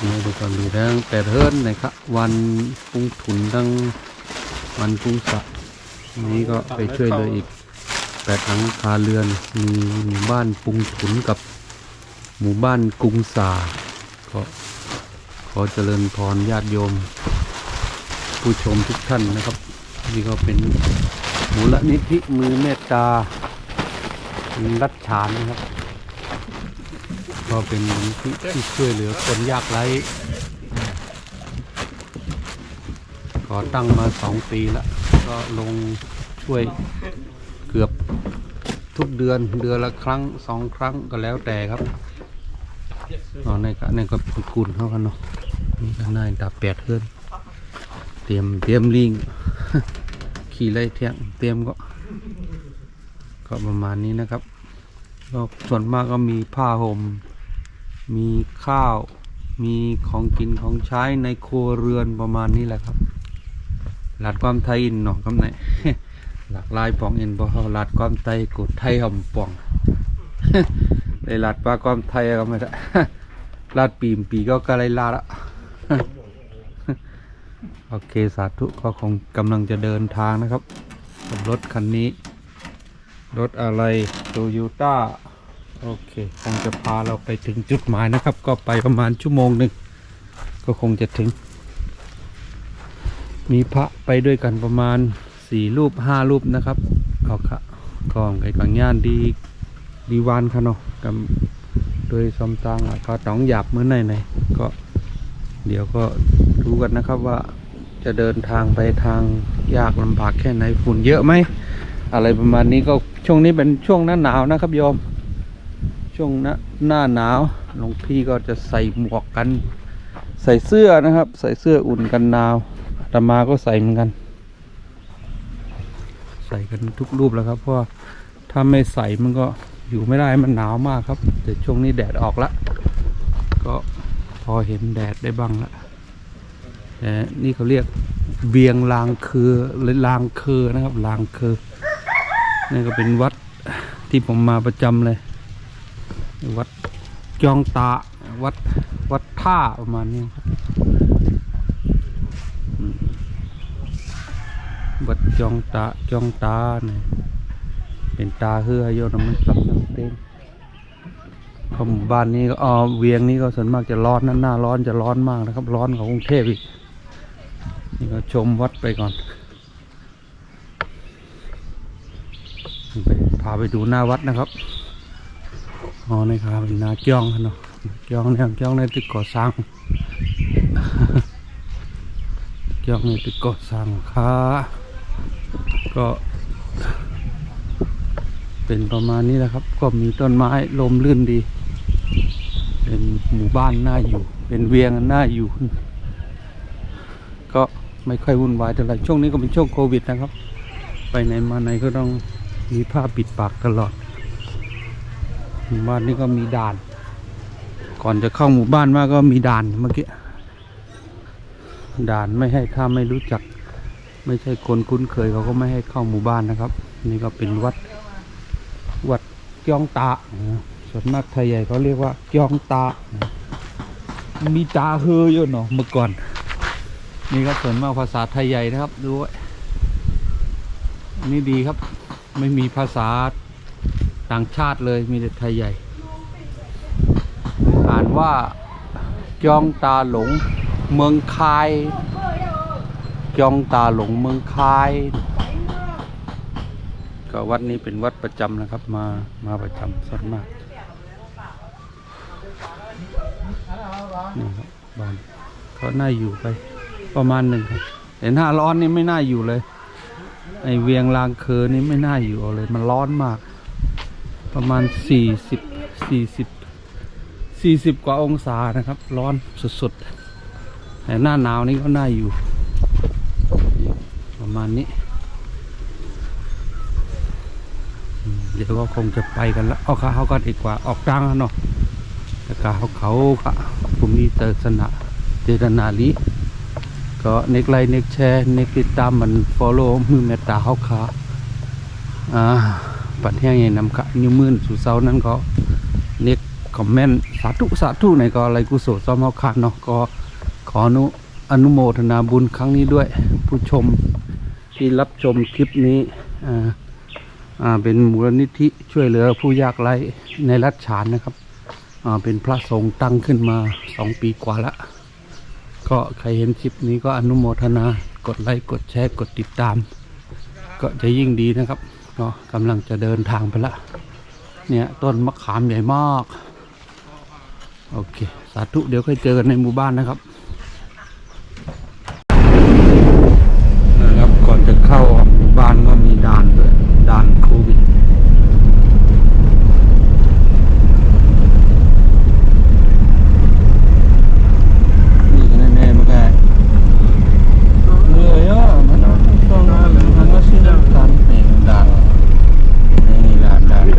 นี่ดูก่อนดูดังแต่เฮิร์นนะครับวันกุ้งถุนดังวันกุ้งสับนี้ก็ไปช่วยเลยอีก8 หลังคาเรือนมีหมู่บ้านปุงถุนกับหมู่บ้านกุงสาก็ขอเจริญพรญาติโยมผู้ชมทุกท่านนะครับนี่ก็เป็นมูลนิธิมือเมตตารัชฉานนะครับก็เป็นมูลนิธิที่ช่วยเหลือคนยากไร้ก่อตั้งมา2 ปีแล้วก็ลงช่วยเกือบทุกเดือนละครั้ง2 ครั้งก็แล้วแต่ครับในก็กุนเข้ากันเนาะนี่ก็น่าดับ8 เฮือนเตรียมลิง ขี่ไล่เที่ยงเตรียมก็ประมาณนี้นะครับก็ส่วนมากก็มีผ้าห่มมีข้าวมีของกินของใช้ในครัวเรือนประมาณนี้แหละครับหลัดความไทยอินเนาะครับไหน หลักลายปองอินพอเขาหลัดความไทยกดไทยหอมปอง ได้หลัดปลาความไทยก็ไม่ได้ ลาดปีก็กระไรลาดอะ โอเคสาธุก็คงกำลังจะเดินทางนะครับกับรถคันนี้รถอะไรโตโยต้าโอเคคงจะพาเราไปถึงจุดหมายนะครับก็ไปประมาณ1 ชั่วโมงก็คงจะถึงมีพระไปด้วยกันประมาณ4 รูป5 รูปนะครับเอาค่ะกองไก่กังย่านดีวานค่ะเนาะกับโดยซอมตังก็ต้องหยับเมื่อไหนก็เดี๋ยวก็รู้กันนะครับว่าจะเดินทางไปทางยากลำบากแค่ไหนฝุ่นเยอะไหมอะไรประมาณนี้ก็ช่วงนี้เป็นช่วงหน้าหนาวนะครับโยมช่วงหน้าหนาวหลวงพี่ก็จะใส่หมวกกันใส่เสื้อนะครับใส่เสื้ออุ่นกันหนาวอาตมาก็ใส่เหมือนกันใส่กันทุกรูปแล้วครับเพราะถ้าไม่ใส่มันก็อยู่ไม่ได้มันหนาวมากครับแต่ช่วงนี้แดดออกแล้วก็พอเห็นแดดได้บ้างละแต่นี่เขาเรียกเวียงลางคือหรือลางคือนะครับลางคือนี่ก็เป็นวัดที่ผมมาประจำเลยวัดจองตาวัดท่าประมาณนี้ครับวัดจองตาเนี่ยเป็นตาเฮือโยนมันสับเต้นหมู่บ้านนี้ก็เวียงนี้ก็ส่วนมากจะร้อนหน้าร้อนจะร้อนมากนะครับร้อนกว่ากรุงเทพอีกนี่ก็ชมวัดไปก่อนพาไปดูหน้าวัดนะครับนี่ครับเป็นนาจ้องเนาะจ้องในตึกก่อสร้างจ้องในตึกก่อสร้างค่ะก็เป็นประมาณนี้แหละครับก็มีต้นไม้ลมลื่นดีเป็นหมู่บ้านน่าอยู่เป็นเวียงน่าอยู่ก็ไม่ค่อยวุ่นวายเท่าไหร่ช่วงนี้ก็เป็นช่วงโควิดนะครับไปไหนมาไหนก็ต้องมีผ้าปิดปากตลอดหมู่บ้านนี้ก็มีด่านก่อนจะเข้าหมู่บ้านมาก็มีด่านเมื่อกี้ด่านไม่ให้ถ้าไม่รู้จักไม่ใช่คนคุ้นเคยเขาก็ไม่ให้เข้าหมู่บ้านนะครับนี่ก็เป็นวัดจ้องตาส่วนมากไทยใหญ่เขาเรียกว่าจ้องตามีตาเฮยอยู่เนาะเมื่อก่อนนี่ครับส่วนมากภาษาไทยใหญ่นะครับดูไว้นี่ดีครับไม่มีภาษาต่างชาติเลยมีแต่ไทยใหญ่อ่านว่าจองตาหลงเมืองคายจองตาหลงเมืองคายก็วัดนี้เป็นวัดประจำนะครับมาประจำส่วนมากนี่ครับบ้านก็น่าอยู่ไปประมาณ1ครับแต่หน้าร้อนนี่ไม่น่าอยู่เลยไอเวียงลางเคอนี่ไม่น่าอยู่เลยมันร้อนมากประมาณ40 กว่าองศานะครับร้อนสุดๆแต่หน้าหนาวนี่ก็น่าอยู่ประมาณนี้เดี๋ยวก็คงจะไปกันแล้วเขาก็ดีกว่าออกตังเนาะแต่เขาค่ะกลุ่มนี้เจตนาลีก็เน็กไลน์เน็กแชร์เน็กติดตามมันฟอลโล่มือเมตตาเขาขาปัดแห้งอย่างน้ำกะนิ้วมือสู่เสานั้นก็เน็กค คอมเมนต์สาธุสาธุในก็อะไรกุศลซ้อมเอาขาดเนาะก็ขออนุโมทนาบุญครั้งนี้ด้วยผู้ชมที่รับชมคลิปนี้เป็นมูลนิธิช่วยเหลือผู้ยากไร้ในรัฐฉานนะครับเป็นพระสงฆ์ตั้งขึ้นมา2 ปีกว่าละก็ใครเห็นคลิปนี้ก็อนุโมทนากดไลค์กดแชร์กดติดตามก็จะยิ่งดีนะครับก็กำลังจะเดินทางไปละเนี่ยต้นมะขามใหญ่มากโอเคสาธุเดี๋ยวค่อยเจอกันในหมู่บ้านนะครับก่อนจะเข้าหมู่บ้านก็มีด่านด้วยด่านโควิดนี่แน่ๆมาแกเหนื่อยอ่ะมันต้องช่วงนั้นมันก็ชื่อด่านนี่ด่านนี่ด่านนี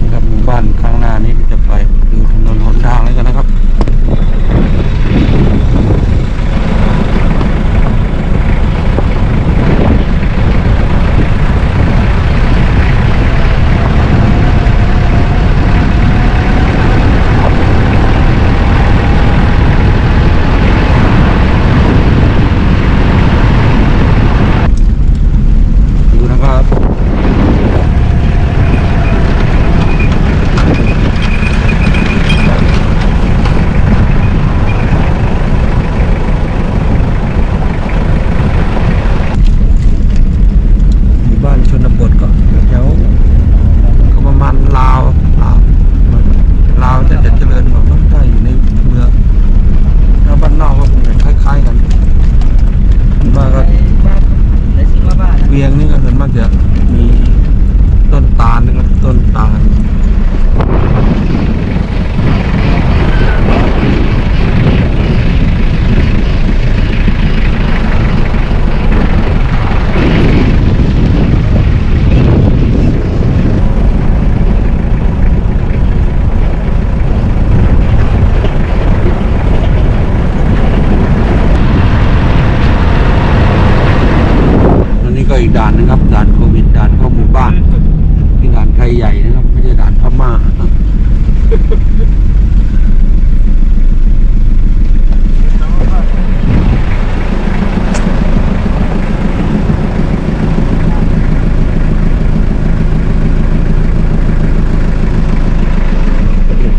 ่ครับหมู่บ้านข้างหน้านี้จะไปดูถนนหนทางเลยกันนะครับเวียงนี่ก็ส่วนมากจะมีต้นตาลนะครับต้นตาลอีกด่านนะครับด่านโควิดด่านเข้าหมู่บ้านที่ด่านไทยใหญ่นะครับไม่ใช่ด่านพม่า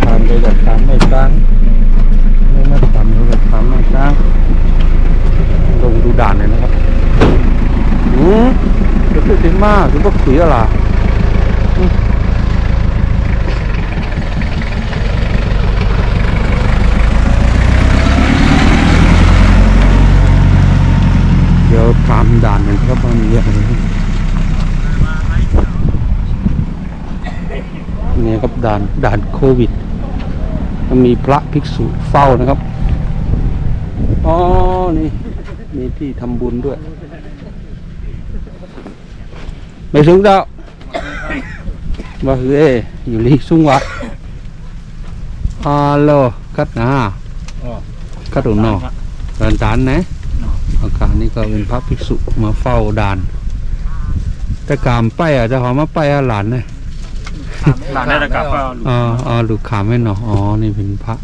ทางไปแบบทางไม่ตั้งไม่มาทำแบบทางไม่ตั้งลงดูด่านเลยนะครับจะพูดถึงมากถึงพวกผีอะไรเดี๋ยวตามด่านกันครับว่ามีอะไรนี่ครับด่านโควิดก็มีพระภิกษุเฝ้านะครับอ๋อนี่มีที่ทำบุญด้วยไม่xuống đâu và ghêอยู่ลีxuốngวะalo cắt cắt đủ nọด่านตานนะอาการนี้ก็เป็นพระภิกษุมาเฝ้าด่านแต่กามไปจะหอมาไปหลานนะหลานได้ตะกาบลูกขามไม่หนออ๋อนี่เป็นพระ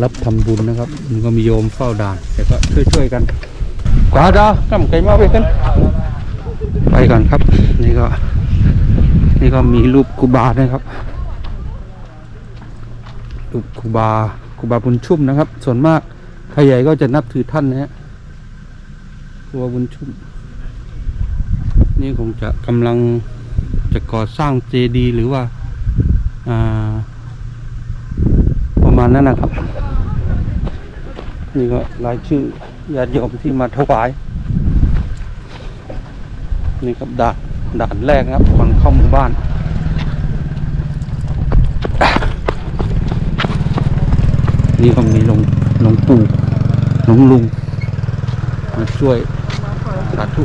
รับทำบุญนะครับมันก็มีโยมเฝ้าด่านแต่ก็ช่วยกันกว่าจ้ากำไก่มาไปกันไปก่อนครับนี่ก็มีรูปครูบานะครับรูปครูบาบุญชุ่มนะครับส่วนมากไทยใหญ่ก็จะนับถือท่านนะฮะครูบาบุญชุ่มนี่คงจะกำลังจะก่อสร้างเจดีย์หรือว่าประมาณนั้นนะครับนี่ก็รายชื่อญาติโยมที่มาถวายนี่ครับด่านแรกครับฝั่งเข้าหมู่บ้านนี่ก็มีหลวงปู่หลวงลุงมาช่วยสาธุ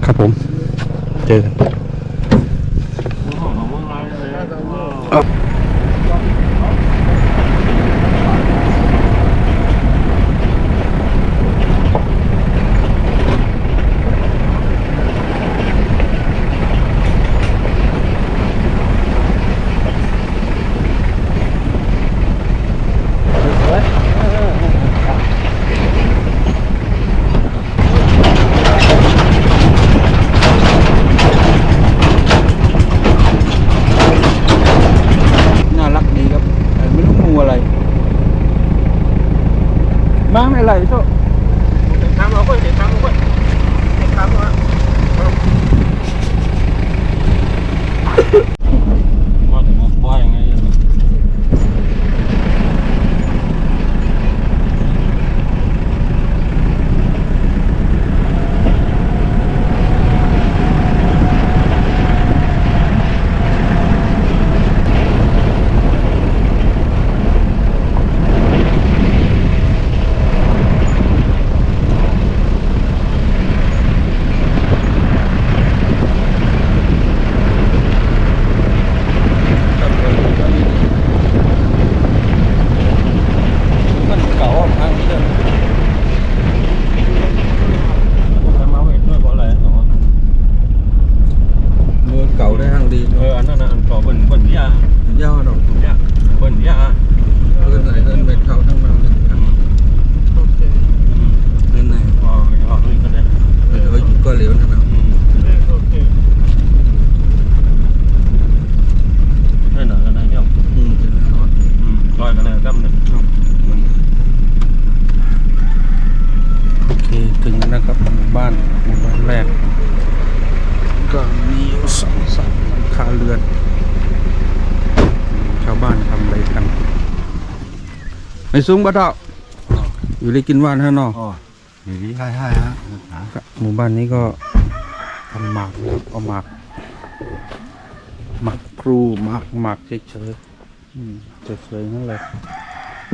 ครับผมเจอกัน อันนั้นอันก่อเบิ่นยา ยาวดอก ยาเบิ่นยา เพื่อนไหนเพื่อนเม็ดเท่าทั้งนั้นเพื่อนไหน อ๋อนี่ก็ได้ เดี๋ยวเขาก็เหลวนะนะ นั่นน่ะก็ได้เนาะ เป็นแล้ว ลอยกันเลยกำนึง โอเคถึงแล้วนะครับหมู่บ้านแรกก็มีสองหลังคาเรือนชาวบ้านทำอะไรกันไอ้ซุ้งบ้าเท่าอยู่ได้กินว่านฮะเนาะ อ๋ออย่างนี้ให้ฮะ หมู่บ้านนี้ก็ทำหมากนะครับเอาหมากครูหมากเฉยๆเฉยๆนั่นแหละ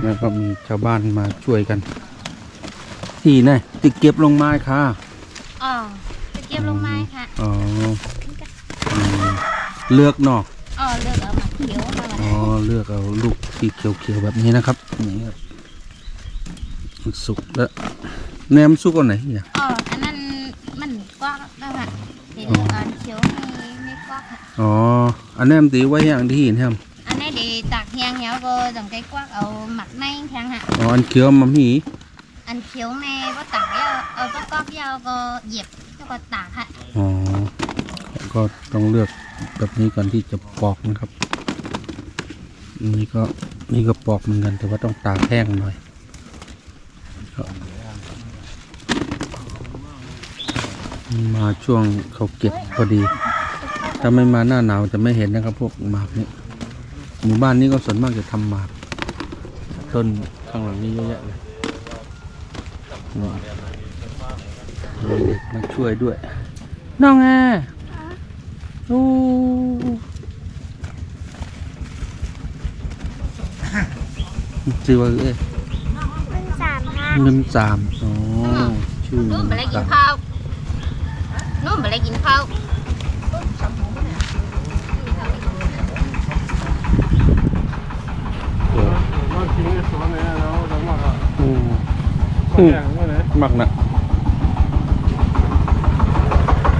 แล้วก็มีชาวบ้านมาช่วยกันที่ไหนติเก็บลงไม้ค่ะ อ๋อจะเก็บลงไม้ค่ะ อ๋อเลือกเนาะ อ๋อเลือกเอาหมักเขียวมา อ๋อเลือกเอาลูกที่เขียวๆแบบนี้นะครับนี่ครับมันสุกแล้วแหนมสุกเอาไหนเนี่ย อ๋ออันนั้นมันกว้างแล้วค่ะเดี๋ยวอันเขียวไม่กว้างค่ะ อ๋ออันแหนมตีไว้อย่างที่เห็นครับ อันนี้เดี๋ยวตากแห้งแล้วก็ต้องใช้กว้างเอาหมักในแข็งค่ะ อ๋ออันเขียวมันมี อันเขียวในก็ตากแล้วเอาก็กรอบยาวก็เหยียบแล้วก็ตากค่ะ อ๋อก็ต้องเลือกแบบนี้ก่อนที่จะปอกนะครับนี่ก็ปอกเหมือนกันแต่ว่าต้องตากแห้งหน่อยก็มาช่วงเขาเก็บพอดี ถ้าไม่มาหน้าหนาวจะไม่เห็นนะครับพวกหมากนี้หมู่บ้านนี้ก็ส่วนมากจะทำหมากต้นข้างหลังนี้เยอะแยะเลยมีเด็กมาช่วยด้วยน้องแอโอ้ชื่อว่าเอ้ย มันสามค่ะ เงินสามอ๋อชื่อ นุ่มไปเลยกินข้าวนุ่มไปเลยกินข้าว มาทิ้งในสวนเลยนะแล้วจะมา อืม แข่งว่าไหน มักนะ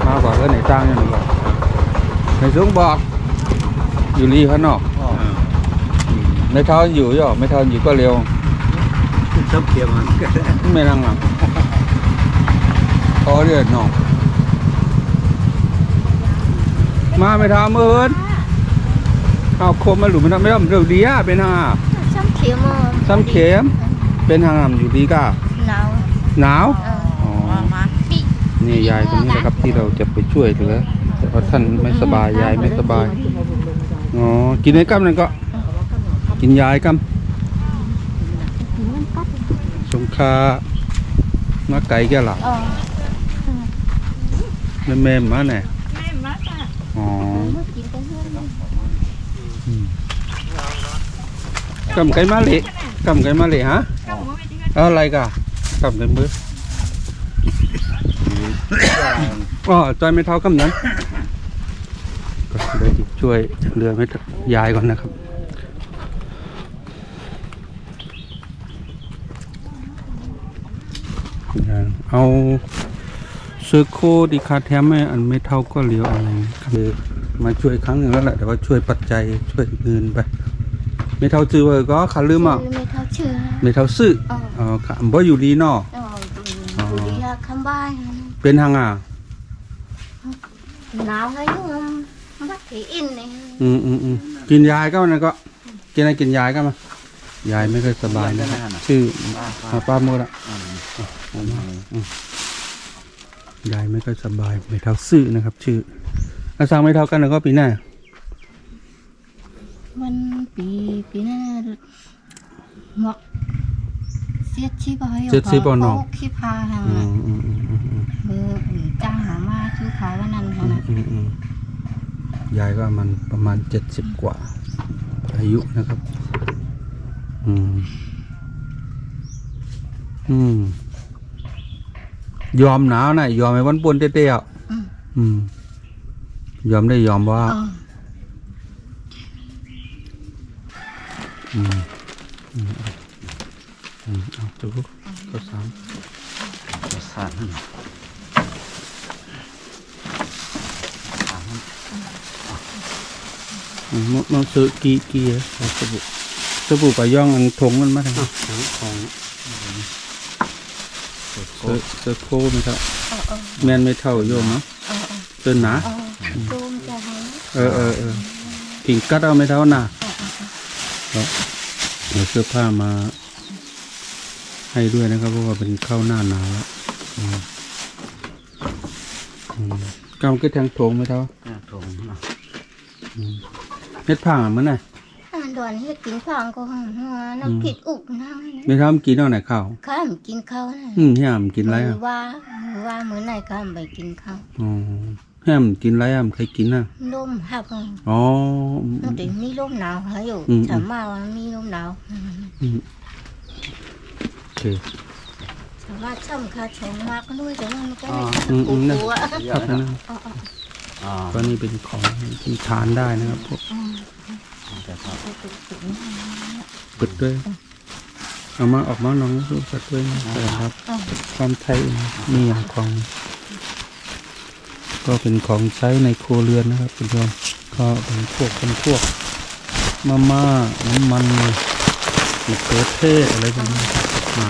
มากกว่าก็ไหนจ้างอย่างนี้ก่อนในสูงบอกอยู่รีข้างนอกในเท้าอยู่ย่อไม่เท้าอยู่ก็เร็ว ชอบเขียวมัน ไม่นั่งหลังพอเดือดหนอกมาไม่เท้าเมื่อนเอาโคมมาหลุมไม่ต้องเร็วดีอ่ะเป็นห่า ช้ำเขียวมอ ซ้ำเข็มเป็นห่างอยู่ดีก้า หนาว หนาว อ๋อ ปี นี่ยายคนนี้นะครับที่เราจะไปช่วยเหลือแต่ว่าท่านไม่สบายยายไม่สบายอ๋อกินไอ้กัมนั่นก็กินยายกัมสงคามาไก่แกล่ะ อ๋อ แม่มาไหน แม่มาค่ะ อ๋อ เมื่อกินกันเพื่อน กำไก่มาเละกำไก่มาเละฮะเอาอะไรกะกำไก่มืออ๋อจอยไม่เท่ากำนั้นก็เลยช่วยเรือไม่ยายก่อนนะครับเอาเสื้อโคดีคาแทมไม่อันไม่เท่าก็เลี้ยวอะไรคือมาช่วยครั้งหนึ่งแล้วแหละแต่ว่าช่วยปัจจัยช่วยเงินไปไม่เท่าจื้อว่าก็ขาลืมอ่ะ ไม่เท่าชื่อ ไม่เท่าซื้ออ๋อค่ะบ่อยู่ดีเนาะ ดูดีอะคำบ้าน เป็นทางอ่ะ หนาวไงยุ่งบัดผีอินเนี่ย กินยายก็มันก็กินอะไรกินยายก็มายายไม่ค่อยสบายนะครับชื่อป้าโมดอ่ะยายไม่ค่อยสบายไม่เท่าซื้อนะครับ ชื่ออาสางไม่เท่ากันแล้วก็ปีหน้า วันปีหน้าหมอกเสียชีพให้ขี้พาทางจ้างหามาชื่อขายวันนั้นค่ะ ยายก็มันประมาณ70กว่าอายุนะครับยอมหนาวนะยอมให้วันปนเตี้ยๆยอมได้ยอมว่าเอาดูก็สาม สาร มันซื้อกี่สบู่ปลาย่องอันทงมันมาทาง ของ เสื้อโค้ไหมครับ เออ แมนไม่เท่าโยมเนาะ เออ เสื้อหนา โดมจะให้ กิ่งกัดเอาไม่เท่าหนาแล้วเอาเสื้อผ้ามาให้ด้วยนะครับเพราะว่าเป็นเข้าหน้าหนาวแล้วกำก็แทงโถงไม่เท่า ถุงเนาะ เม็ดผ่าเหมือนไง อันดอนเฮ็ดกินข้าวก็หัวน้ำกิดอุกน้ำ ไม่ทำกินเอาไหนข้าว ข้ามกินข้าวนะ แฮมกินไรอ่ะ ว่ามื้อไหนข้ามไปกินข้าว อ๋อแฮมกินไรอ่ะใครกินอ่ะ ลมหัก อ๋อ มันจะมีลมหนาวหาอยู่ถามมาว่ามีลมหนาว โอเค สามารถช่ำคาชงมากด้วยแต่ว่ามันก็ นั่น กลัว ครับนะก็นี่เป็นของที่ทานได้นะครับพวกเปิดด้วยเอามาออกมาลองดูเปิดด้วยนะครับความไทยมีอย่างของ ก็เป็นของใช้ในครัวเรือนนะครับคุณผู้ชมก็เป็นพวกมาม่าน้ำมันมะเขือเทศอะไรพวกนี้มา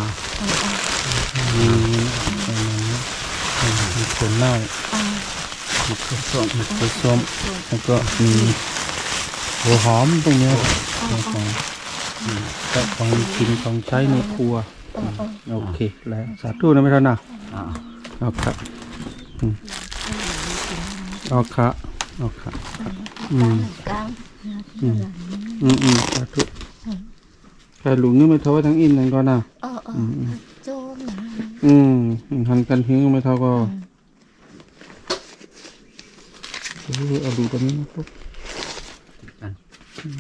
มีอะไรนะมีผลเน่ามะเขือส้มแล้วก็มีหัวหอมพวกนี้ของก็ของกินของใช้ในครัวโอเคแล้วสาธุนะไม่เท่านะเอาครับเอาค่ะสาธุใครหลุงนี่ไม่เท่าทั้งอินนั่นก็นะโจมนะ หันกันหิ้งไม่เท่าก็เอาดูกันนี้นะครับ 20,000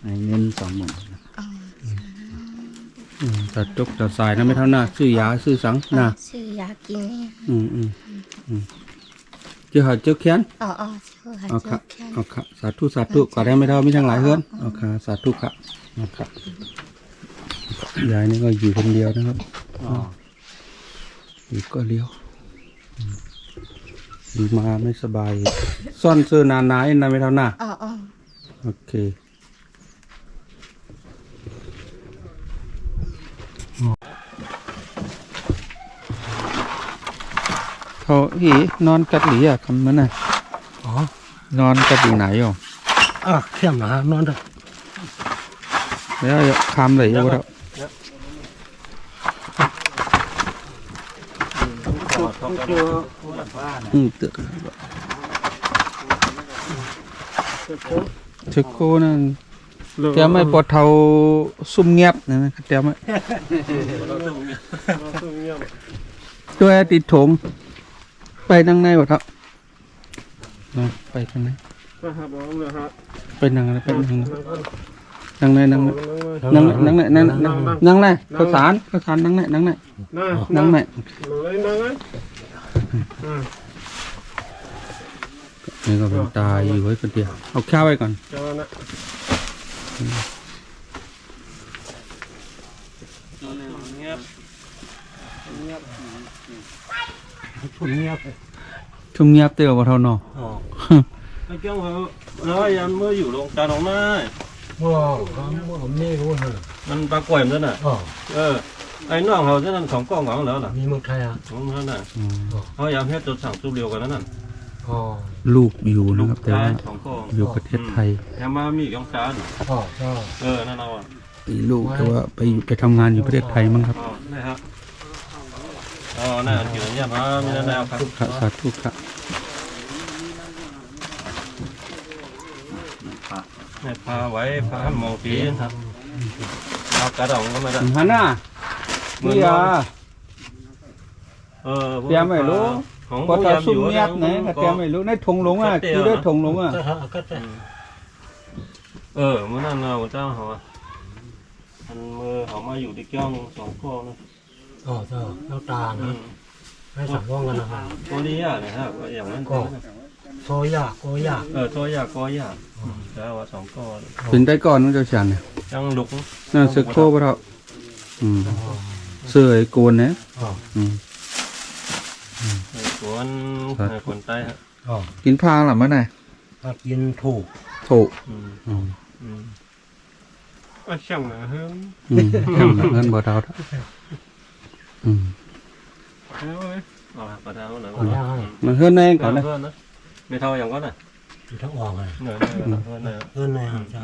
ในเงิน20,000แต่จกแต่สายนะไม่เท่าหน้าซื้อยาซื้อสังนะ ชื่ออยากกินเนี่ย เจ้าหาเจ้าแค้น ชื่อ เอาค่ะเอาค่ะสาธุก็ได้ไม่เท่าไม่ทั้งหลายเฮือนเอาค่ะสาธุค่ะเอาค่ะยายนี่ก็อยู่คนเดียวนะครับอยู่ก็เลี้ยวดีมาไม่สบายซ่อนเสื้อนานๆนะไม่เท่าหน้าโอเคเขานอนกัดหลีอ่ะคำนั้นน่ะนอนกัดหลีไหนอ่ะ เข้มนะนอนเถอะ แล้วคำเลยอยู่แล้วตึกเชโก้นั่นแกไม่ปลดเท่าซุ่มเงียบนะแกไม่ด้วยติดถงไปนั่งในวะครับไปทางไหนไปนั่งอะไรไปนั่งในนั่งในข้าวสารนั่งในนี่ก็เป็นตายอยู่ไว้คนเดียวเอาข้าวไว้ก่อนชุ่มเงียบเตี้ยวว่าเท่าหนอไอ้เจ้าแล้วยันเมื่ออยู่โรงจานของนายผมนี่รู้เหรอ มันปลากล้วยมันน่ะไอ้น้องเขาเท่านั้น2กล่องของแล้วน่ะ มีเมืองไทยอ่ะ ของนั่นน่ะเขายามให้ตัวสั่งตู้เดียวกันนั่นน่ะ ลูกอยู่นะครับแต่ว่า 2กล่อง อยู่ประเทศไทย แถมมามีของจานนั่นเอามีลูกแต่ว่าไปทำงานอยู่ประเทศไทยมั้งครับ นี่ครับน่ากินอย่างนี้มีนั่นแล้วครับ สาธุค่ะ พาไว้พาหมองปีครับเอากระดองก็มาได้ ฮันน่ะนี่อ่ะเตรียมไม่รู้พอจะซุ่มเงียบไหนเตรียมไม่รู้ในถงหลงอ่ะคือได้ถงหลงอ่ะเมื่อนั้นเราเจ้าเขาอันมือเขามาอยู่ที่ก้อง2กล่องนะเจ้าแล้วตานะให้สั่งว่องกันนะครับตัวนี้นะครับอย่างนั้นก็โซยาโกยาโซยาก็ยากแล้วว่า2ก้อนถึงได้ก่อนนั่นเจ้าฉันเนี่ย จังลุกน่าสึกโคบเราเสื้อไอ้โกนนะเ คนใต้ฮะ อ๋อ กินพางหรือมั้งไหน ถ้ากินถูก ถูก ช่างนะเฮ้ย เงินบ่เท่าอืม ปลาเท้าหน่อย เอาแล้วให้ มันเฮือนแน่ก่อนนะ เพื่อนนะไม่เท่าอย่างก็น่ะ อยู่ทั้งออกเลย เหนื่อยเพื่อนนะ เพื่อนในหางชา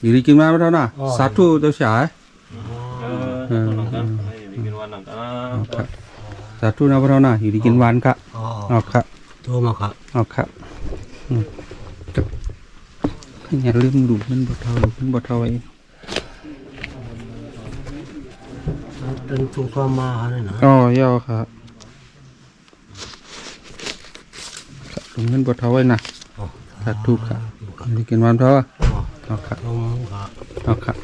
อยู่ดีกินมาไม่เท่าน่ะสาธุเจ้าฉาย หลังกันไม่กินวันหลังกัน สาธุนะพระเท่าน่ะอยู่ดีกินหวานครับ อ๋อ เอาครับ โทรมาครับ เอาครับอย่าลืมดูมันบ่เท่าดูมันบ่เท่าไอ้ เป็นถูกความมาเนี่ยนะ อ๋อย่อครับดูมันบ่เท่าไว้น่ะสาธุครับอยู่ดีกินหวานเท่าเอาครับ ลงครับ เอาครับ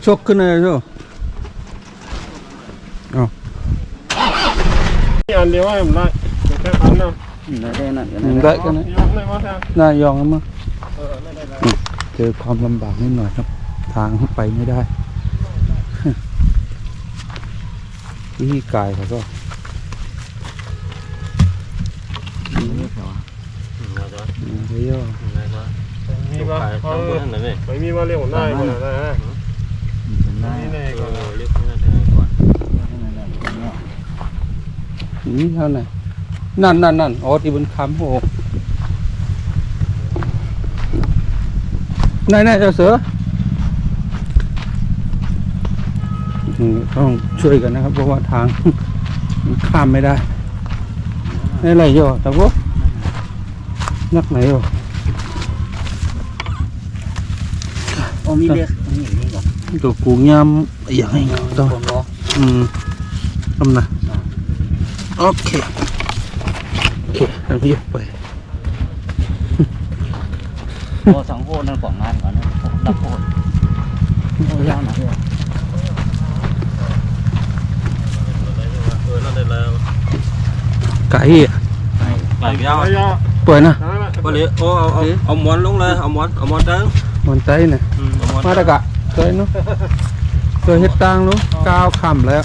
ชกขึ้นเลยช่อ๋อ อันเดียวไม่ได้แค่อันนะ ได้กันนะ ยกไม่ว่าทาง น่ายองมั้ง ไม่ได้ เจอความลำบากนิดหน่อยครับ ทางไปไม่ได้ วิธีกายเขาก็เยอะ มีว่าไม่มีว่าเรียกหัวหน้าก่อนนะฮะนี่แน่ก่อนเรียกหัวหน้าก่อน นี่เท่าไหร่นั่นอ๋อที่บนคำโหนายเจ้าเสือต้องช่วยกันนะครับ เพราะว่าทาง ข้ามไม่ได้นี่อะไรโย่แต่พวกนักไหนโย่ โอ้มีเด็กนี่นี่ก่อน ตัวกูยำอย่างไรต้องทำนะโอเคเราพี่ไป โอ้สองโคนั่นกว่างานก่อนนะรับโคโอ้ยาวหนักเลย นั่นได้แล้ว ไก่ ไก่ยาว ป่วยนะ วันนี้เอาม้วนลงเลยเอาม้วนตั้ง มันไตเนี่ยมาตะกะเคยนู้เคยเฮ็ดตังนู้ก้าวคำแล้ว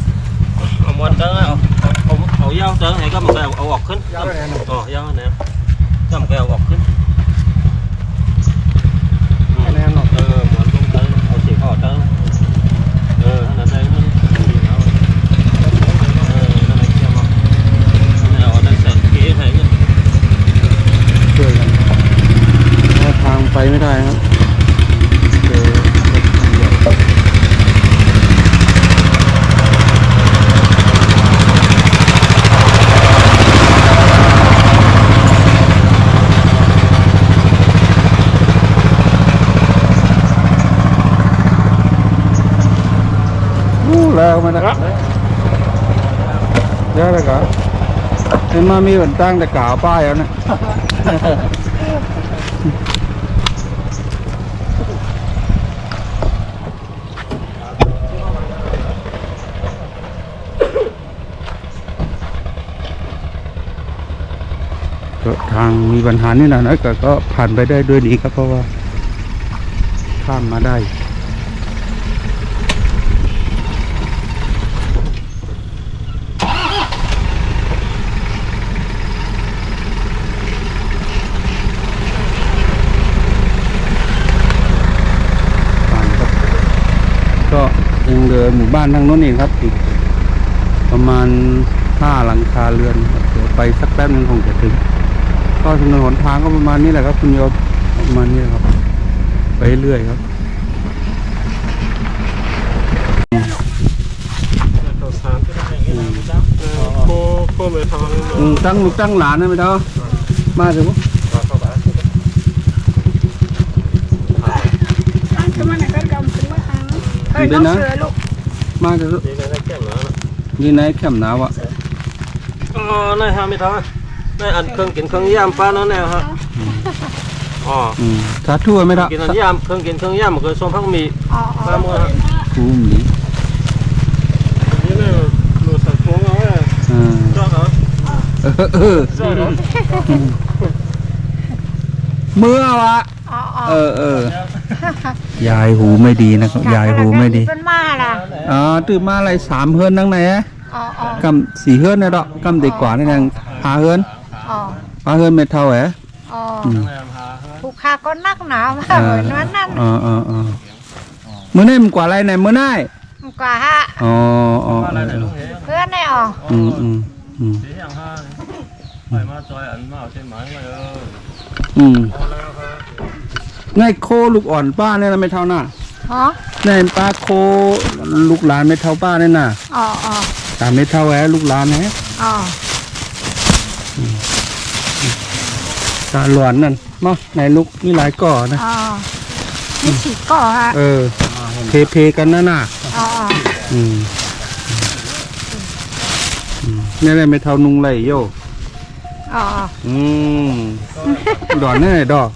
เอาม้วนตั้งเอายาวตั้งให้ก็มันก็เอาออกขึ้นยาวเนี่ยก็มันก็เอาออกขึ้นม้วนลงตั้งเอาสีขาวตั้งนั่นได้นั่นนั่นไอ้เจ้ามาเอาได้ใส่เกล็ดให้เนี่ย ช่วยกันเพราะทางไปไม่ได้ครับเจอรถทางใหญ่แล้วมานะครับเยอะเลยครับเห็นมามีเหมือนตั้งแต่กล่าวป้ายแล้วนะก็ทางมีปัญหานี่หน่อยก็ผ่านไปได้ด้วยดีครับเพราะว่าข้ามมาได้ ก็ยังเหลือหมู่บ้านทางโน้นเองครับอีกประมาณ5 หลังคาเรือนครับเดี๋ยวไปสักแป๊บนึงคงจะถึงก็ถนนหนทางก็ประมาณนี้แหละครับคุณโยมประมาณนี้ครับไปเรื่อยครับ ต่อสามก็ได้โคไม่ทำเลย ตั้งลูกตั้งหลานนะไม่เท่ามาเถอะพวก ก็มันก็กำถึงว่าทาง เดี๋ยวนะมาเถอะ นี่ได้แก้มแล้ว นี่นายแคมป์หนาวอ่ะ นายฮะไม่ท้อนายอันเครื่องกินเครื่องย่ำป้านั่นแน่ฮะสาธุไม่ได้ กินอันย่ำเครื่องกินเครื่องย่ำมันคือส้มพักมีป้ามัวฮะ ภูมิหลี นี่เนี่ยดูสัตว์พวงเอาไว้ชอบเหรอ เออ ชอบเหรอ เมื่อวะ อ๋อ เออ ยายหูไม่ดีนะครับยายหูไม่ดี เป็นมาล่ะ อ๋อตื่นมาอะไร3 เฮือนนั่งไหน อ๋อ กำ4 เฮือนนะดอกกำเด็กกว่านี่นาง5 เฮือน อ๋อ 5 เฮือนไม่เท่าแหว อ๋อผู้ค้าก็นักหนาวมากเหมือนนั้นนั่น มื้อนี้มันกว่าอะไรไหนมื้อนี้ กว่าฮะ อ๋อ เพื่อนได้ออก อืม สีอย่างห้าไปมาจอยอันมาเอาเส้นไม้มาเออ ไงโคลูกอ่อนป้าเนี่ยนะไม่เท่าน่ะ อ๋อ ในป้าโคลูกหลานไม่เท่าป้าเนี่ยน่ะ อ๋อ ตามไม่เท่าแหวลูกหลานแฮะ อ๋อ ตาหลวนนั่นมาไหนลูกมีหลายก่อนะ อ๋อนี่ฉีดก่อฮะ เพกันนะน่ะ อ๋อ นี่แหละไม่เท่านุงไหลโย อ๋อ หลอนนี่ไหนดอก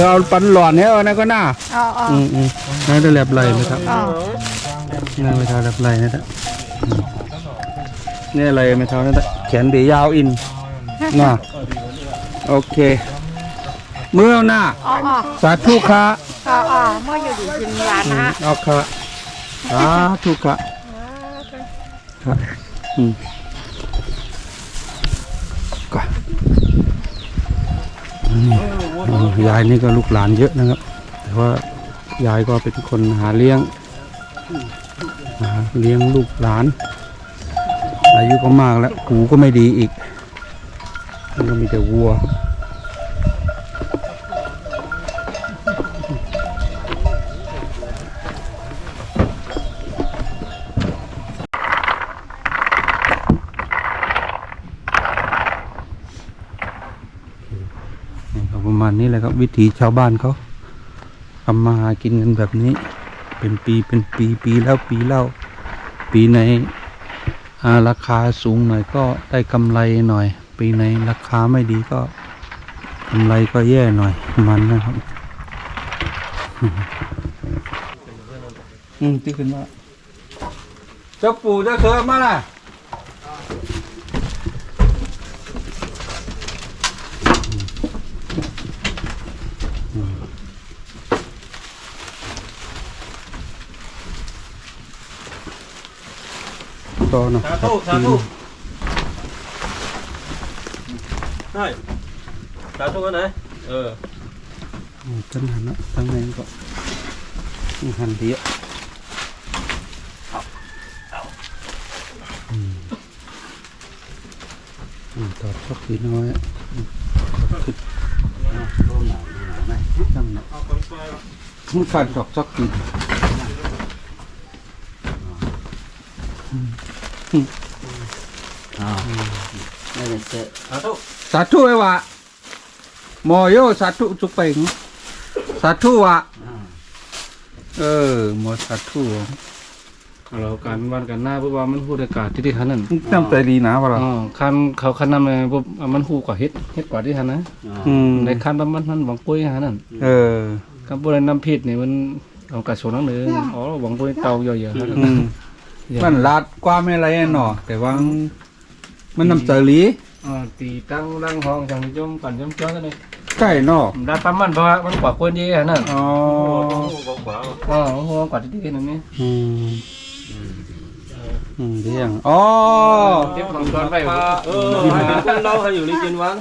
เอาปันหลอนเนี่ยนะก็น่า อ๋อ น่าจะแลบไหลไหมครับ อ๋อ น่าไม่เท่าแลบไหลนะจ๊ะนี่อะไรไม่เท่านะจ๊ะแขนเดียยาวอินน่ะโอเคเมื่อหน้า อ๋อ สาธุค่ะ อ๋อเมื่ออยู่ดีจินร้านนะฮะ เอาค่ะสาธุค่ะค่ะก่อนยายนี่ก็ลูกหลานเยอะนะครับ แต่ว่ายายก็เป็นคนหาเลี้ยงลูกหลานอายุก็มากแล้วหูก็ไม่ดีอีกมันก็มีแต่วัวประมาณนี้แหละครับวิถีชาวบ้านเขาทำมาหากินกันแบบนี้เป็นปีแล้วปีเล่าปีไหนราคาสูงหน่อยก็ได้กำไรหน่อยปีไหนราคาไม่ดีก็กำไรก็แย่หน่อยมันนะครับที่ขึ้นมาเจ้าปู่เจ้าเสือมาล่ะต่อเนาะ สาธุได้สาธุกันไหนตั้งหันนะตั้งไหนก็หันเดียต่อชอบสีน้อยขึ้นจำนะมันขาดดอกชอบกินไม่ได้เจอ สาธุไอ้วะโมโยสาธุจุกเป่งสาธุวะโมสาธุเราการวันกันหน้าเพราะว่ามันพูดอากาศที่ขันนั่นจำใจดีนะว่าเราคันเขาคันนั่นมันหูกว่าเฮ็ดกว่าที่ขันนะในคันมันหวังปุ้ยขันนั่นกับปุ้ยน้ำพิษนี่มันเอากระโชนนั่นเลยหวังปุ้ยเตาเยอะๆมันลาดกว่าไม่ไรหนอแต่ว่ามันน้ำใจลีตีตั้งร่างห้องจังจมปั่นจมจ้อกันเลยใกล้นอกด้านปั๊มมันเพราะว่ามันกว่าคนเยอะนั่นหัวกว่าที่นั่นนี่เรียงเก็บของตอนไปเราให้อยู่ในกินวัน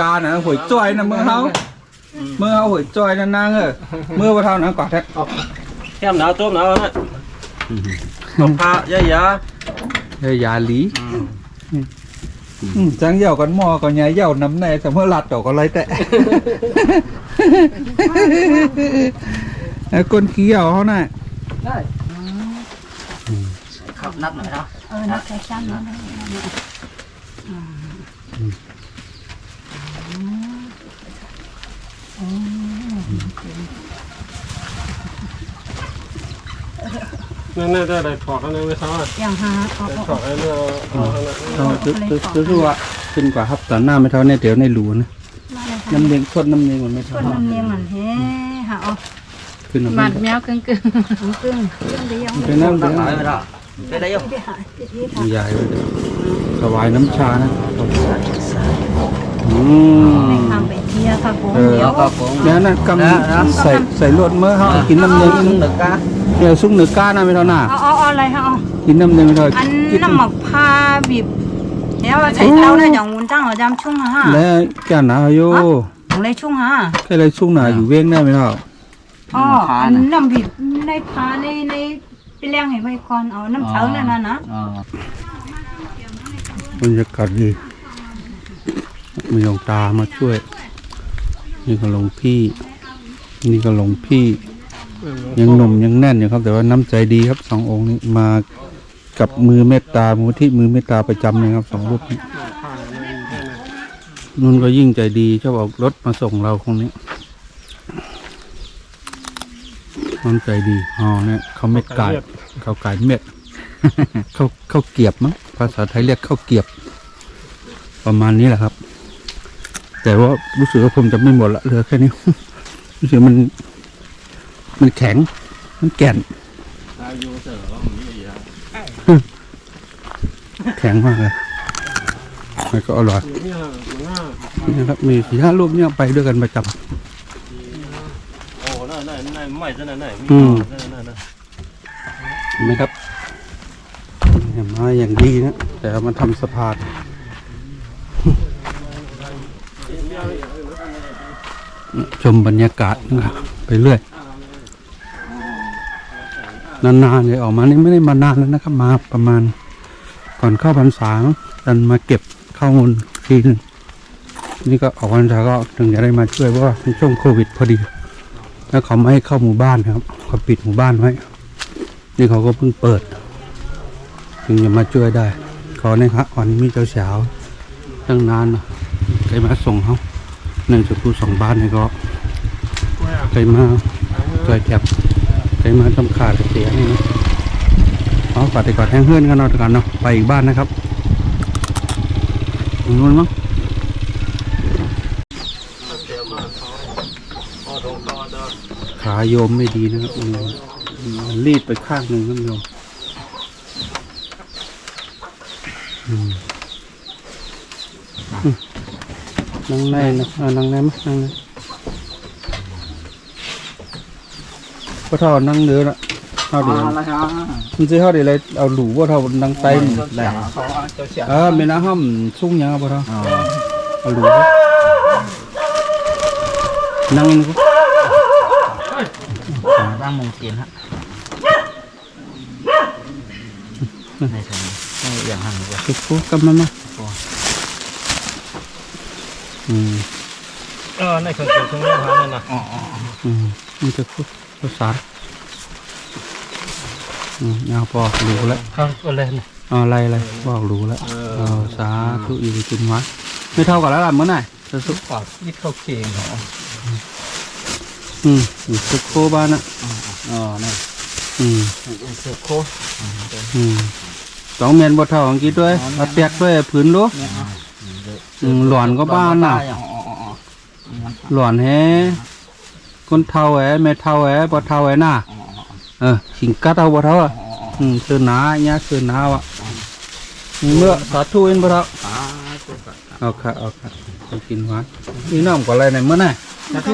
การน่ะหวยจ้อยนะเมื่อเฮาหวยจ้อยนั่นนางเมื่อวันเท่านั้นก่อนแท้แค่หนาวต้มหนาวนะตบผ้ายายาลีจังเหี่ยวกันหม้อก็ใหญ่เหี่ยวน้ำในแต่เมื่อหลัดดอกอะไรแต่ไอ้คนขี้เหี่ยวเขาน่ะได้ขับนับหน่อยเนาะนับแค่ชั้นนั้นนั่นได้ถอดอันนี้ไม่ทราบอย่างฮะถอดอันนี้คือว่าขึ้นกว่าครับตอนหน้าไม่เท่าเนี่ยเดี๋ยวในรูนะน้ำเลี้ยงทดน้ำเลี้ยงมันไม่เท่าน้ำเลี้ยงมันแฮ่ฮะขึ้นน้ำ มันแมวกึ่งเดียวเป็นน้ำเลี้ยงไปได้ยังใหญ่เลยถวายน้ำชานะ ให้ทำไปเที่ยวค่ะผม เดี๋ยวก็ผม แล้วนั่นกำใส่รวดเมื่อเขากินน้ำเย็น นึ่งหนึ่งกะ เดี๋ยวซุกเหนือก้านะไม่เท่าหน้า เอาอะไรฮะเอา กินน้ำเย็นไม่เท่า อันน้ำหมักพาบีบแล้วใส่เต้าเนี่ยอย่างวุ้นจ้างเอาจำชุ่งฮะ แล้วแกหนาโย ของเลยชุ่งฮะ แค่ไรซุกหนาอยู่เว้งได้ไม่เท่า อ๋ออันน้ำบีบในพาในไปเลี้ยงให้ไว้ก่อนเอาน้ำเช้านั่นนะ อ๋อบ รรยากาศดีมีหลวงตามาช่วยนี่ก็หลวงพี่นี่ก็หลวงพี่ยังหนุ่มยังแน่นอยู่ครับ แต่ว่าน้ำใจดีครับสององค์นี้มากับมือเมตตามูลที่มือเมตตาประจำเลยครับสองรูปนี้นุ่นก็ยิ่งใจดีชอบเอารถมาส่งเราคงนี้น้ำใจดีอ๋อเนี่ยเขาเม็ดไก่เขาไก่เม็ด เขาเกียบมั้งภาษาไทยเรียกข้าวเกียบประมาณนี้แหละครับ แต่ว่ารู้สึกว่าผมจะไม่หมดละเหลือแค่นี้ รู้สึกมันแข็งมันแก่น อายุเสือว่ามันนี่อ่ะ แข็งมากเลยแล้วก็อร่อย เนี่ยมันน่า นี่ครับมี4-5 รูปเนี่ยไปด้วยกันประจ โอ้นั่นไม่ซะนั่นมีนั่น ำเห็นไหมครับเนี่ยมาอย่างดีนะแต่เอามาทำสะพานชมบรรยากาศนะครับไปเรื่อยนานๆเลยออกมานี่ไม่ได้มานานแล้วนะครับ มาประมาณก่อนเข้าพรรษาดันมาเก็บข้อมูลทีนึงนี่ก็ออกพรรษาก็ถึงจะได้มาช่วยเพราะว่าเป็นช่วงโควิดพอดี แล้วเขาไม่ให้เข้าหมู่บ้านครับเขาปิดหมู่บ้านไว้นี่เขาก็เพิ่งเปิดถึงจะมาช่วยได้ขอนะครับวันนี้มีเจ้าสาวตั้งนานนะใครมาส่งเขาในจุดผู้สองบ้านนี่ก็ใครมาช่วยแก็บใครมาต้องขาดเสียนี่นะเอาปัดไปก่อนแห้งเฮือนกันเอาก่อนเนาะไปอีกบ้านนะครับนู้นมั้งขาโยมไม่ดีนะครับรีดไปข้างหนึ่งครับโยมนั่งในนะนั่งในมั้ยนั่งในพอเท่านั่งเดือละเท่าเดียวมันจะเท่าเดียวเลยเอาหลูว่าเท่านั่งไตแหละไม่น่าห้ามสุ่งยังพอเท่าเอาหลูนั่งนี่ก็ ร่างมงเทียนฮะในสมัยไม่อย่างห่างกว่า สุกุกำมาในเครื่องเกี่ยวเครื่องเล่นนั่นนะ มันจะพูดภาษาเอาพอรู้แล้ว ครับอะไรนะ อะไรบอกรู้แล้วสาธุอีกกินวัดไม่เท่ากันแล้วล่ะเมื่อไหร่จะสุก ปากยิดเข้าเคียงเหรอ อยู่สุกโคบ้านนะ อ๋อนี่เสือโค 2 เมตรบนเท่าอังกฤษด้วยเอาแตกด้วยผืนดูหลอนก็บ้านน่ะหลอนแฮคนเท่าแหแม่เท่าแหบ่เท่าแหน่ะขิงกัดเอาบ่เท่าเสื้อหนาเนี่ยเสื้อหนาวอ่ะเมื่อสาธุเองบ่เท่าเอาค่ะไปกินวัดนี่น้ำก็อะไรในเมื่อไหร่สาธุ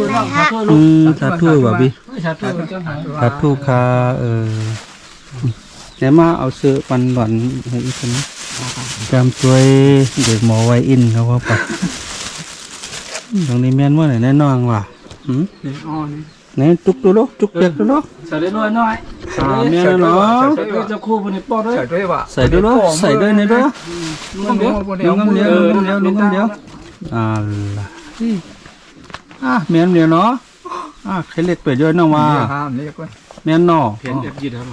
บ่พี่สาธุค่ะเดี๋ยวมาเอาเสื้อปันหลอนให้อีกคนจำตัวเด็กหมอไวอินเขาว่าไปตรงนี้แม่นว่าไหนแน่นอนว่ะไหนจุกตัวลูกจุกเด็กตัวลูก ใส่ด้วยน้อย แม่เนาะ ใส่ด้วยจะคู่คนนี้ปอดด้วยใส่ด้วยว่ะ ใส่ด้วยลูกใส่ด้วยในด้วยนุ่งเดียวล่ะแม่นเดียวเนาะใครเล็กไปด้วยน้องว่าแม่นเนาะ เพี้ยนหยิดครับ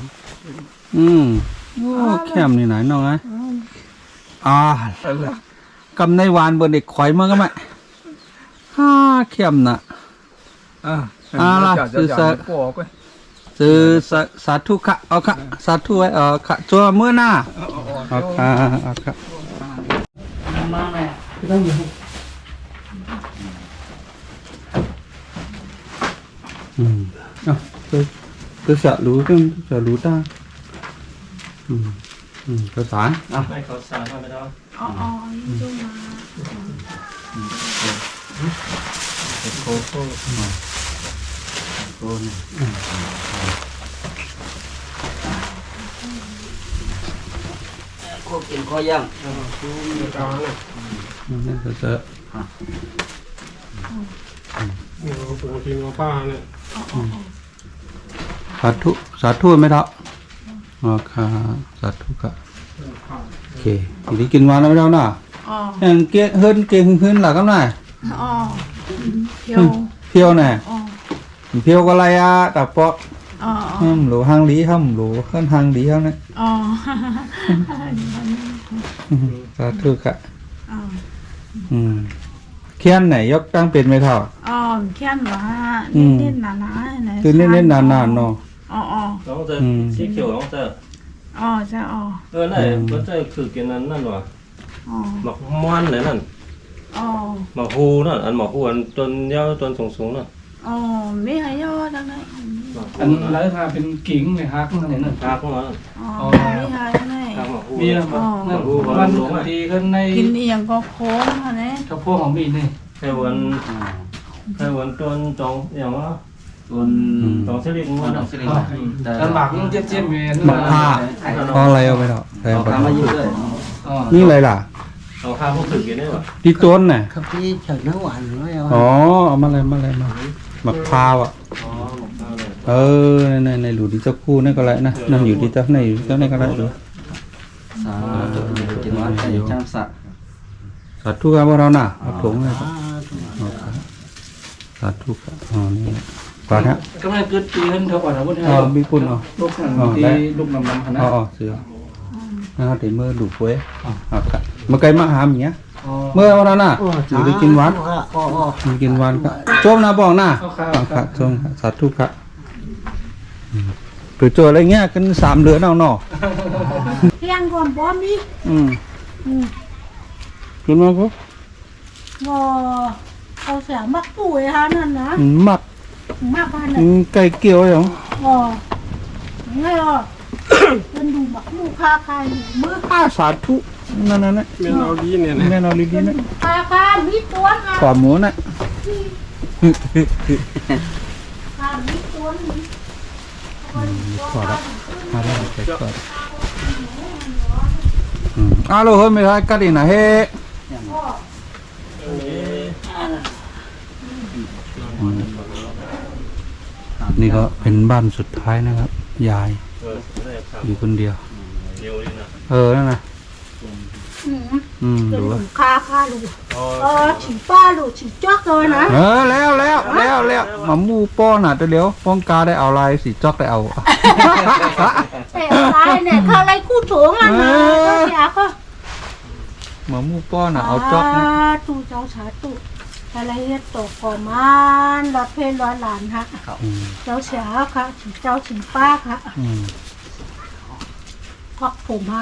โอ้แคมนี่ไหนน้องไงกำในวานบนเด็กข่อยมาก็ไหมเข้มน่ะล่ะซื้อสาธุค่ะเอาค่ะสาธุไว้ค่ะจัวเมื่อหน้าเอาค่ะมาเลย tôi sợ lú ta cơ sản ไม่เขาสารไม่ได้ อ๋อยุ่งมา โค้ง โอ้นี่โคกินข้อย่าง กลางเลย นั่นก็จะ นี่เราปกติเราป้าเนี่ย สาธุสาธุไหมเท่าอ๋อค่ะสาธุค่ะโอเคทีนี้กินหวานแล้วไม่เท่าน่ะ อ๋อ อย่างเกะเฮิรนเกะหึนหล่ะครับน่ะ อ๋อเที่ยว เพียวน่ะ อ๋อ เพียวก็อะไรอ่ะแต่ปอก อ๋อ หลูหางดีห้ำหลูเฮิรนหางดีเขาเนี่ย อ๋อ สาธุค่ะ อ๋อ เขียนไหนยกตั้งเป็นไหมเท่า อ๋อแค่หรอเน้นๆหนาๆไหน คือเน้นๆนานๆเนาะ อ๋ออ๋อ น้องจะสีเขียวน้องจะ อ๋อจะอ๋อ นั่นมันจะคือกินนั่นวะ อ๋อ หมักม้วนไหนนั่น อ๋อ หมักฮูนั่นอันหมักฮูอันจนยาวจนสูงนั่น อ๋อไม่ให้ย่อจังเลย อันไรค่ะเป็นกิ่งเลยฮักนั่นเองนั่น ทากมา อ๋อไม่ให้จังเลย ทากหมักฮู มีแล้วนั่นมันดีขึ้นใน กินอีหยังก็โค้งค่ะเนี่ย กระเพาะของมีนี่ แค่วันจนจองอย่างว่า ส่วน จองเสลิงมัน ดอกสิริแต่หมักเจ็บเจ็บเมน หมักผ้าเพราะอะไรเอาไปเท่าใส่ เอา ไป ขามาอยู่ด้วย นี่อะไรล่ะ เอาข้าวพวกถึกกินได้ป่ะ ที่ต้นน่ะ ครับพี่เฉินน้ำหวานหน่อย อ๋อเอามาเลยมาหมักพร้าวอ่ะ อ๋อหมักข้าวเลย เออในหลูที่เจ้าคู่นั่นก็ไรนะนั่นอยู่ที่เจ้าในอยู่เจ้าในก็ไรดู สาธุจิตวัดใจช่างสัตว์ สาธุครับพวกเราน่ะเอาถุงเลยครับเอาครับสาธุครับอ๋อนี่ก่อนฮะ ก็ไม่เกิดปีขึ้นเท่าก่อนนะพุทธ อ๋อมีปุ่นอ๋อ ลูกที่ลูกน้ำคณะ อ๋อเสือนะครับตีมือดูดป่วยอ๋อครับเมื่อไกลมาหามอย่างเงี้ยเมื่อวันนั้นน่ะอยู่ได้กินหวานมีกินหวานครับโจมนะบอกนะครับโจมครับสาธุครับเปิดโจอะไรเงี้ยกัน3 เดือนเอาเนาะ เที่ยงก่อนบ่มี กินมาปุ๊บ บ่เขาเสียมักปุ๋ยฮะนั่นนะ หมัก มากกันน่ะ ไก่เกี่ยวเหรอ อ๋อไงอ่ะเป็นดูมักลูกค้าใครมือ สาธุนั่นน่ะ เมนเอาดีเนี่ย แม่นเอาลีๆนะ ค้าค้ามีตัวนะ ขวาหมูน่ะ ค้ามีตัวนี้ ขวาละมาได้ไก่ขวาอ้าวเฮ้ยไม่ได้กัดอีกนะเฮ้นี่ก็เป็นบ้านสุดท้ายนะครับ ยายอยู่คนเดียว เดียวนี่นะ นั่นนะ เป็น ดู ลู ว่าก ค้าลูกฉิงป้าลูกฉิงจ๊อกเลยนะ แล้วมามู่ป้อนอ่ะเดี๋ยวป้องกาได้เอาลายสีจอกได้เอา แต่อะไรเนี่ยเขาอะไรคู่ถุงอ่ะนะก็อยากก็ มามู่ป้อนอ่ะเอาจอกนะ ตู้เจ้าชาตู้อะไรตกก่อมันรถเพลร้อยหลานฮะเจ้าเสียค่ะเจ้าฉิงป้าค่ะควักผมมา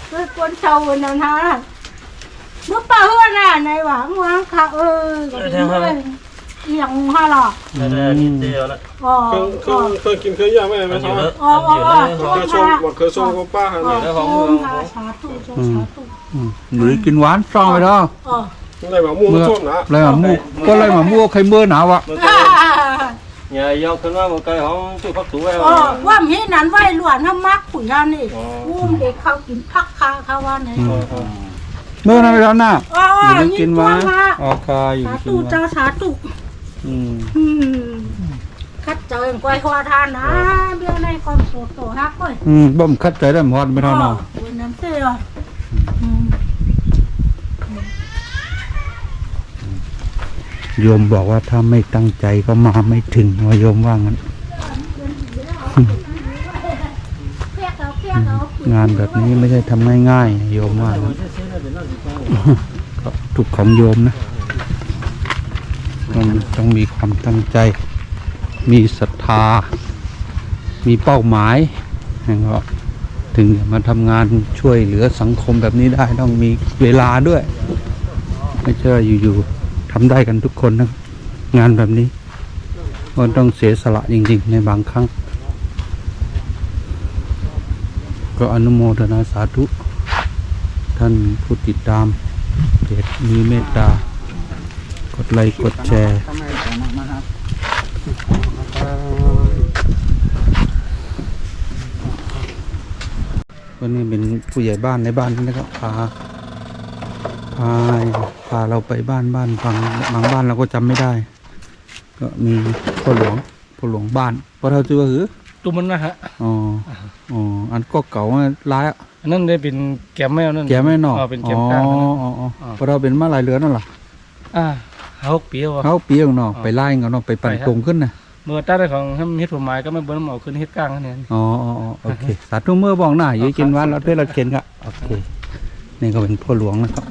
เพื่อคนเช่าวันนั้นฮะเมื่อป้าเฮือน่ะในหวังค่ะก็เป็นอย่างฮะหรอ ได้นิดเดียวละ อ๋อ เคยกินเคยย่างไหมไม่ มันอ ใช่ ยู่แล้ว อ๋อ มันอยู่แล้ว เคยส้มของป้าฮะเนี่ย แล้วของ โอ้ มึง ค่ะสาธุสาธุ หรือกินหวานซองไปเถอะ อ๋อ อะไรแบบม่วงส้มนะ เลยมามู่ก็เลยมามู่ใครเมื่อหนาวอ่ะ อย่ายาวขึ้นมาเมื่อไกลของจุดพักตัวไว้ อ๋อว่ามีนั้นไว้หลวนถ้ามักขุยฮานี่อุ้มเด็กเขากินพักคาเขาว่าไหน เมื่อนั้นไปแล้วน่ะ อ๋อ อยู่ ยิ่ กิ ง น ตัว วะ มา ออกคาอยู่ สา กิ ธุ นวะ เจ้าสาธุ อืม คัดเจอก้อยหัวทานนะเบี้ยในความโสดโตฮักก้อย บ่มคัดใจได้หมดไม่เท่าเนาะ วันนั้นเตี้ย โยมบอกว่าถ้าไม่ตั้งใจก็มาไม่ถึงว่าโยมว่างั้น งานแบบนี้ไม่ใช่ทำง่ายๆโยมว่างั้นก็ทุกของโยมนะต้องมีความตั้งใจ มีศรัทธา มีเป้าหมายแล้วก็ถึงจะมาทำงานช่วยเหลือสังคมแบบนี้ได้ต้องมีเวลาด้วย ไม่ใช่อยู่ๆทำได้กันทุกคนนะงานแบบนี้ก็ต้องเสียสละจริงๆในบางครั้ง ก็อนุโมทนาสาธุท่านผู้ติดตาม เดชมีเมตตากดไลค์กดแชร์วันนี้เป็นผู้ใหญ่บ้านในบ้านนี่นะครับพาเราไปบ้านฟังบางบ้านเราก็จำไม่ได้ ก็มีพ่อหลวงบ้านพอเท่าจือหือ ตุ้มมันนะฮะ อ๋ออันก็เก่ามาหลายอ่ะ อันนั้นได้เป็นแกมแมวนั่น แกไม่นอก เป็นแกมกลางนั่น พอเราเป็นมาหลายเรือนนั่นหรอ เขาเปียว เขาเปียงเนาะไปไล่เงาเนาะไปปั่นตรงขึ้นนะ เมื่อตั้งแต่ของเฮ็ดผลไม้ก็ไม่เบิ้ลเอาขึ้นเฮ็ดกลางนี่ อ๋อโอเคสาธุเมื่อบอกหน้าอยู่กินวันเราเพื่อเราเข็นครับโอเคนี่ก็เป็นพ่อหลวงนะครับ